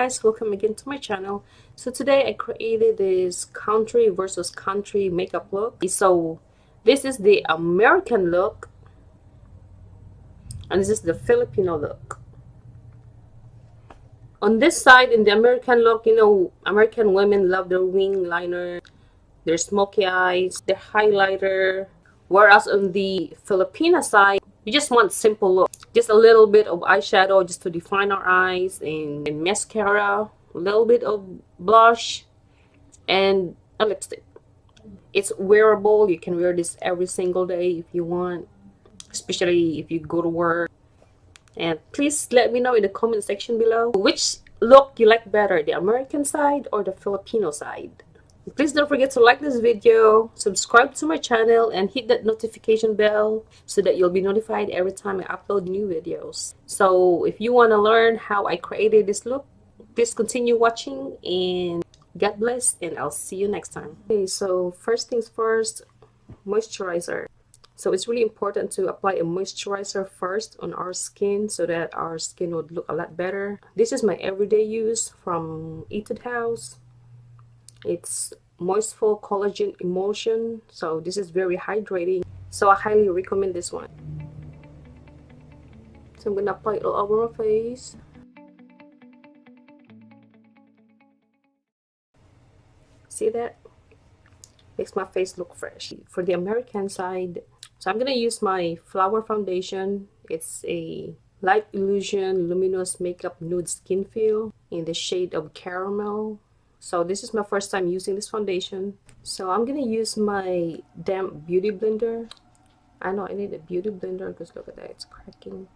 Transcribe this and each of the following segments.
guys, welcome again to my channel. So today I created this country versus country makeup look. So this is the American look and this is the Filipino look. On this side, in the American look, you know, American women love their wing liner, their smoky eyes, their highlighter, whereas on the Filipino side, we just want simple look. Just a little bit of eyeshadow just to define our eyes, and mascara, a little bit of blush, and a lipstick. It's wearable. You can wear this every single day if you want, especially if you go to work. And please let me know in the comment section below which look you like better, the American side or the Filipino side. Please don't forget to like this video, subscribe to my channel, and hit that notification bell so that you'll be notified every time I upload new videos. So if you want to learn how I created this look, please continue watching, and God bless, and I'll see you next time. Okay, so first things first, moisturizer. So it's really important to apply a moisturizer first on our skin so that our skin would look a lot better. This is my everyday use from Etude House. It's Moistful Collagen Emulsion, so this is very hydrating, so I highly recommend this one. So I'm gonna apply it all over my face. See that? Makes my face look fresh. For the American side, so I'm gonna use my Flower foundation. It's a Light Illusion Luminous Makeup Nude Skin Feel in the shade of Caramel. So this is my first time using this foundation. So I'm gonna use my damp beauty blender. I know I need a beauty blender because look at that, it's cracking.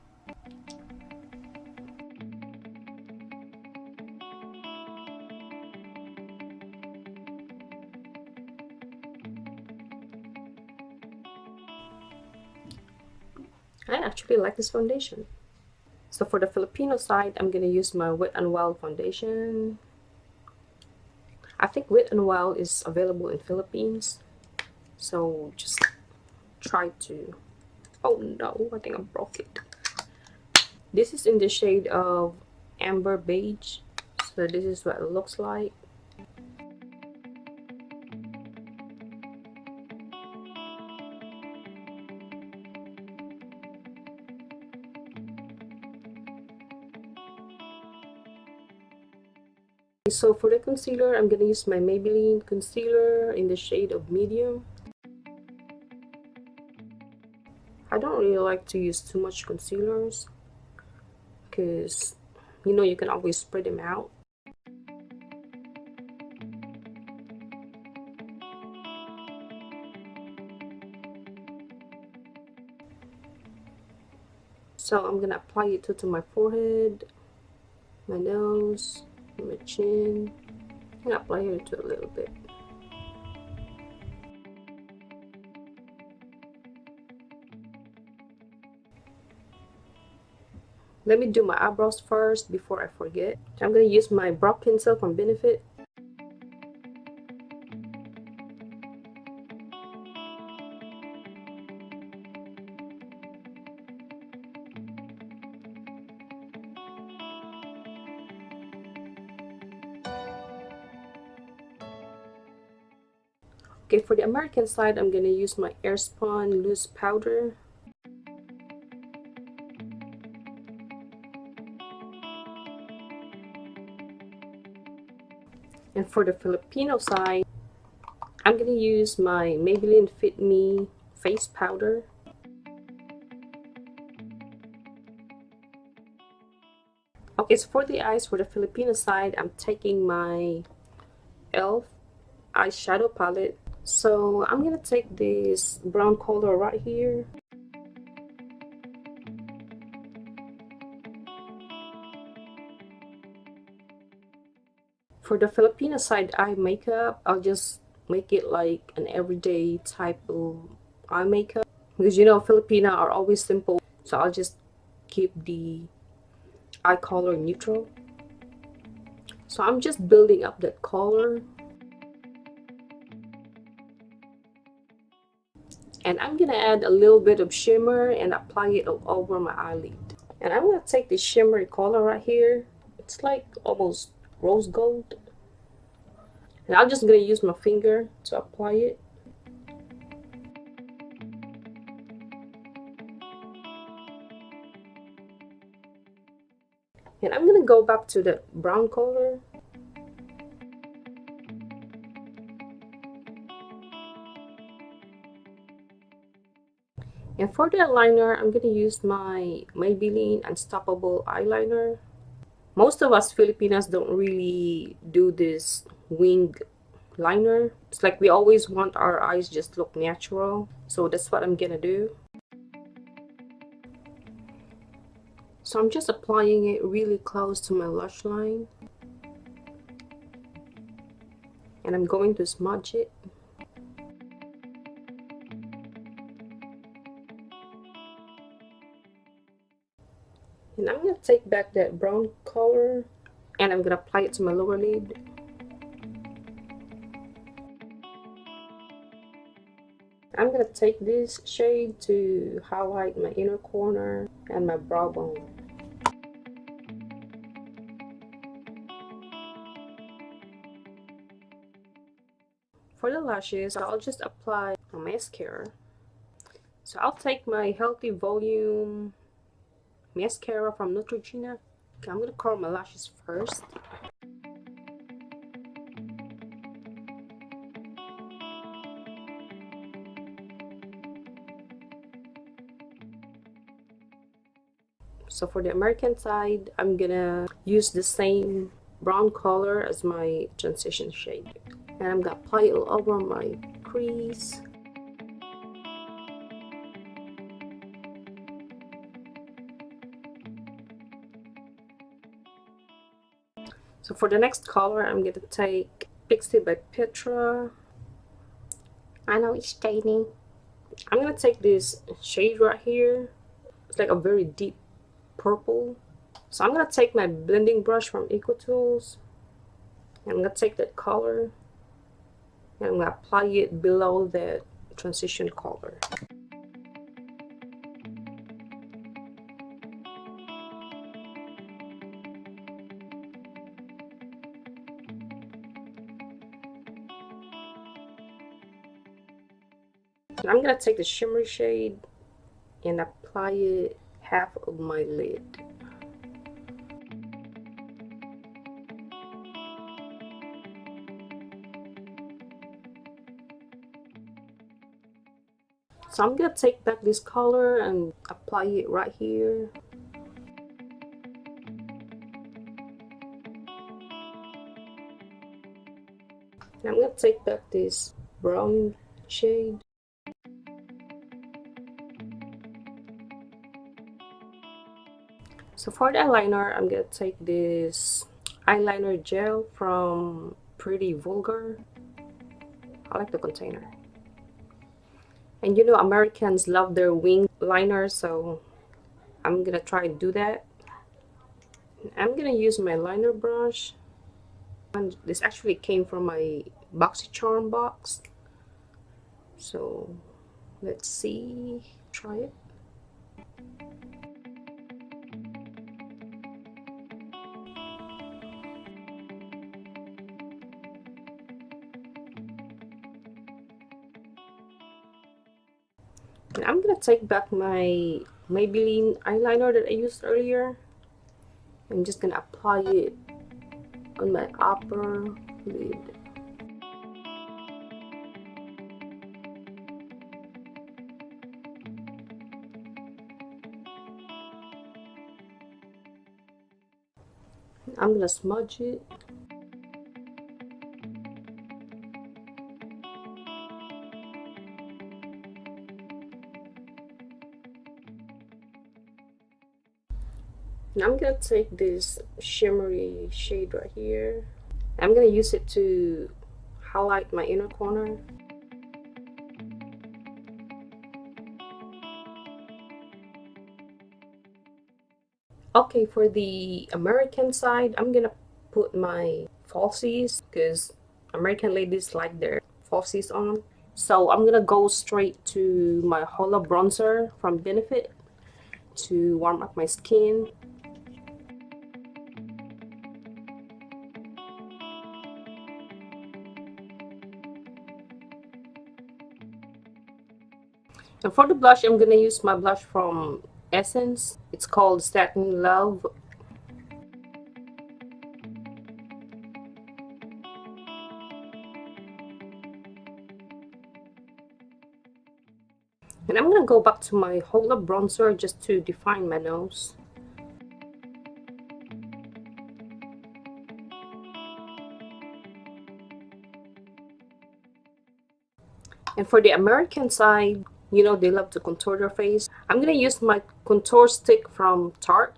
I actually like this foundation. So for the Filipino side, I'm gonna use my WetnWild foundation. I think WetnWild is available in Philippines, so just try to. Oh no, I think I broke it. This is in the shade of Amber Beige, so this is what it looks like. So for the concealer, I'm gonna use my Maybelline concealer in the shade of medium. I don't really like to use too much concealers because, you know, you can always spread them out. So I'm gonna apply it to my forehead, my nose, my chin, and apply it to a little bit. Let me do my eyebrows first before I forget. So I'm going to use my brow pencil from Benefit. Okay, for the American side, I'm going to use my Airspun loose powder. And for the Filipino side, I'm going to use my Maybelline Fit Me face powder. Okay, so for the eyes, for the Filipino side, I'm taking my e.l.f. Eyeshadow Palette. So I'm going to take this brown color right here. For the Filipino side eye makeup, I'll just make it like an everyday type of eye makeup. Because you know, Filipino are always simple. So I'll just keep the eye color neutral. So I'm just building up that color. And I'm gonna add a little bit of shimmer and apply it all over my eyelid. And I'm gonna take this shimmery color right here. It's like almost rose gold. And I'm just gonna use my finger to apply it. And I'm gonna go back to the brown color. And for the eyeliner, I'm gonna use my Maybelline Unstoppable eyeliner. Most of us Filipinas don't really do this wing liner. It's like we always want our eyes just look natural. So that's what I'm gonna do. So I'm just applying it really close to my lash line. And I'm going to smudge it. And I'm going to take back that brown color and I'm going to apply it to my lower lid. I'm going to take this shade to highlight my inner corner and my brow bone. For the lashes, I'll just apply a mascara. So I'll take my Healthy Volume mascara from Neutrogena. Okay, I'm going to curl my lashes first. So for the American side, I'm gonna use the same brown color as my transition shade. And I'm gonna apply it all over my crease. So for the next color, I'm gonna take Pixie by Petra. I know it's tiny. I'm gonna take this shade right here. It's like a very deep purple. So I'm gonna take my blending brush from Tools. And I'm gonna take that color and I'm gonna apply it below that transition color. And I'm gonna take the shimmery shade and apply it half of my lid. So I'm gonna take back this color and apply it right here. And I'm gonna take back this brown shade. So for the eyeliner, I'm gonna take this eyeliner gel from Pretty Vulgar. I like the container. And you know, Americans love their wing liner, so I'm gonna try to do that. I'm gonna use my liner brush. And this actually came from my BoxyCharm box. So let's see, try it. And I'm gonna take back my Maybelline eyeliner that I used earlier. I'm just gonna apply it on my upper lid. I'm gonna smudge it. And I'm gonna take this shimmery shade right here. I'm gonna use it to highlight my inner corner. Okay, for the American side, I'm gonna put my falsies because American ladies like their falsies on. So I'm gonna go straight to my Hoola bronzer from Benefit to warm up my skin. And for the blush, I'm gonna use my blush from Essence. It's called Satin Love. And I'm gonna go back to my Hoola bronzer just to define my nose. And for the American side, you know, they love to contour their face. I'm gonna use my contour stick from Tarte.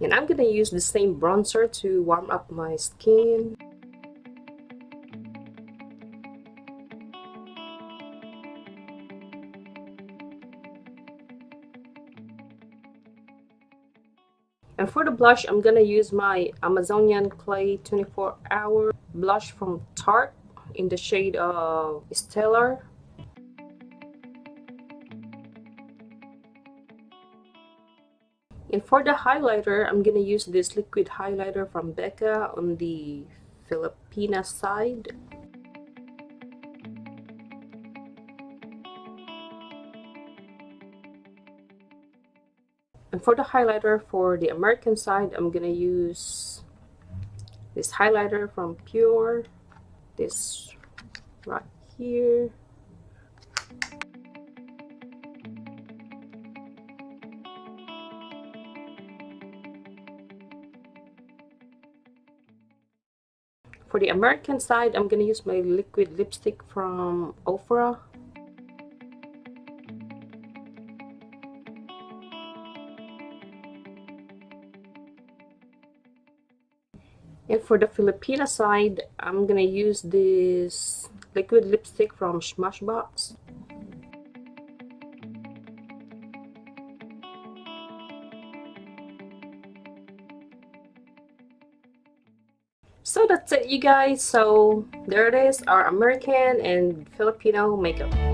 And I'm gonna use the same bronzer to warm up my skin. And for the blush, I'm gonna use my Amazonian Clay 24 Hour blush from Tarte in the shade of Stellar. And for the highlighter, I'm gonna use this liquid highlighter from BECCA on the Filipino side. And for the highlighter for the American side, I'm gonna use this highlighter from Pure, this right here. For the American side, I'm gonna use my liquid lipstick from OFRA. And for the Filipino side, I'm gonna use this liquid lipstick from Smashbox. So that's it, you guys. So there it is, our American and Filipino makeup.